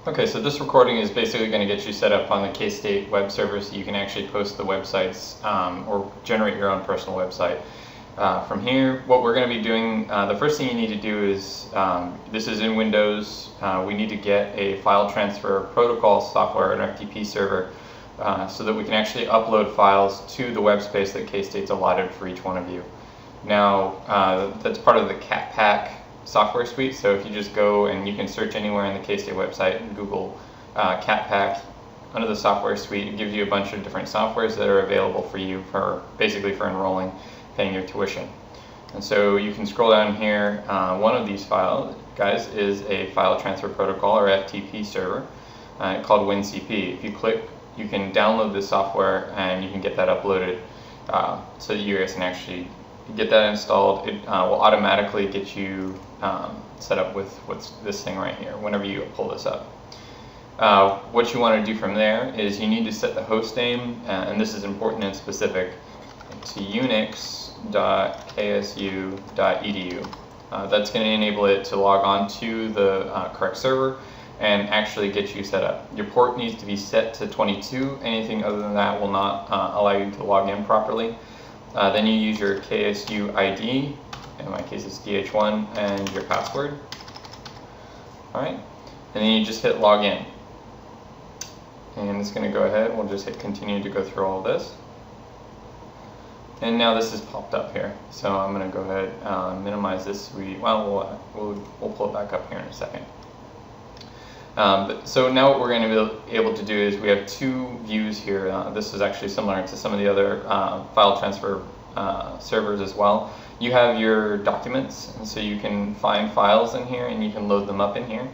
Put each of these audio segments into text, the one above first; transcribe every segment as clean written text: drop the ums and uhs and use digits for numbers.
Okay, so this recording is basically going to get you set up on the K-State web server so you can actually post the websites or generate your own personal website. From here, what we're going to be doing, the first thing you need to do is, this is in Windows, we need to get a file transfer protocol software, an FTP server, so that we can actually upload files to the web space that K-State's allotted for each one of you. Now, that's part of the CatPack software suite, so if you just go and you can search anywhere in the K-State website and Google CatPack under the software suite, it gives you a bunch of different softwares that are available for you for basically for enrolling, paying your tuition. And so you can scroll down here. One of these files, guys, is a file transfer protocol or FTP server called WinCP. If you click, you can download this software and you can get that uploaded so that you guys can actually get that installed. It will automatically get you set up with this thing right here whenever you pull this up. What you want to do from there is you need to set the host name, and this is important and specific, to unix.ksu.edu. That's going to enable it to log on to the correct server and actually get you set up. Your port needs to be set to 22. Anything other than that will not allow you to log in properly. Then you use your KSU ID, in my case it's DH1, and your password. Alright, and then you just hit login. And it's going to go ahead, we'll just hit continue to go through all of this. And now this has popped up here, so I'm going to go ahead and minimize this. We'll pull it back up here in a second. So now what we're going to be able to do is we have two views here. This is actually similar to some of the other file transfer servers as well. You have your documents, and so you can find files in here and you can load them up in here.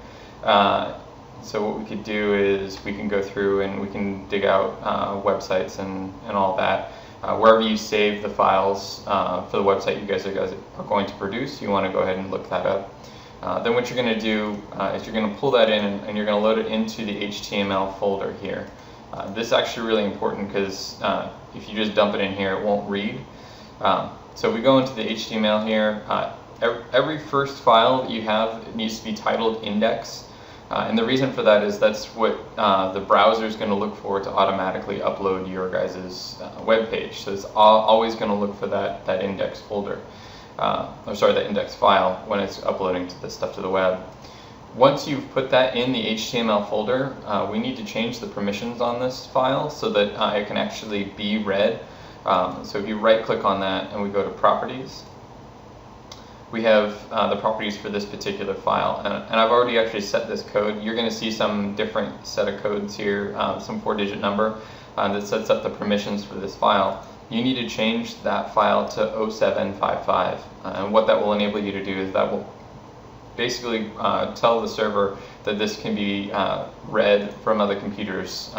So what we could do is we can go through and we can dig out websites and all that. Wherever you save the files for the website you guys are going to produce, you want to go ahead and look that up. Then what you're going to do is you're going to pull that in and you're going to load it into the HTML folder here. This is actually really important because if you just dump it in here, it won't read. So we go into the HTML here. Every first file that you have needs to be titled index. And the reason for that is that's what the browser is going to look for to automatically upload your guys' web page. So it's always going to look for that index folder. That index file when it's uploading this stuff to the web. Once you've put that in the HTML folder, we need to change the permissions on this file so that it can actually be read. So if you right click on that and we go to properties, we have the properties for this particular file, and I've already actually set this code. You're going to see some different set of codes here, some 4-digit number that sets up the permissions for this file. You need to change that file to 0755, and what that will enable you to do is that will basically tell the server that this can be read from other computers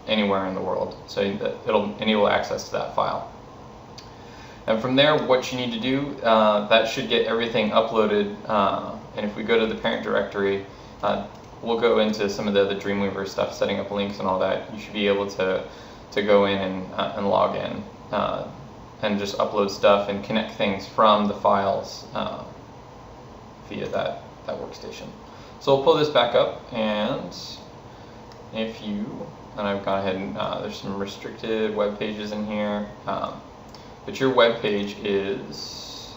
anywhere in the world, so that it'll enable access to that file. And from there, what you need to do, that should get everything uploaded, and if we go to the parent directory, we'll go into some of the other Dreamweaver stuff, setting up links and all that. You should be able to go in and log in and just upload stuff and connect things from the files via that workstation. So we'll pull this back up, and I've gone ahead and there's some restricted web pages in here. But your web page is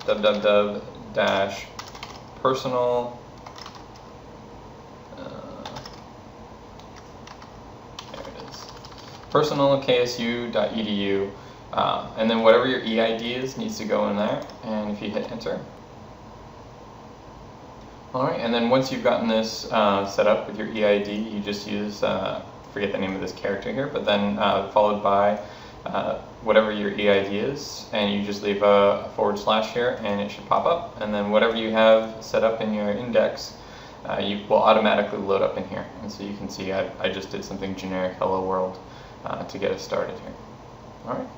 www-personal personalksu.edu, and then whatever your EID is needs to go in there, and if you hit enter. Alright, and then once you've gotten this set up with your EID, you just use, forget the name of this character here, but then followed by whatever your EID is, and you just leave a / here and it should pop up, and then whatever you have set up in your index you will automatically load up in here. And so you can see I just did something generic hello world to get us started here. Alright.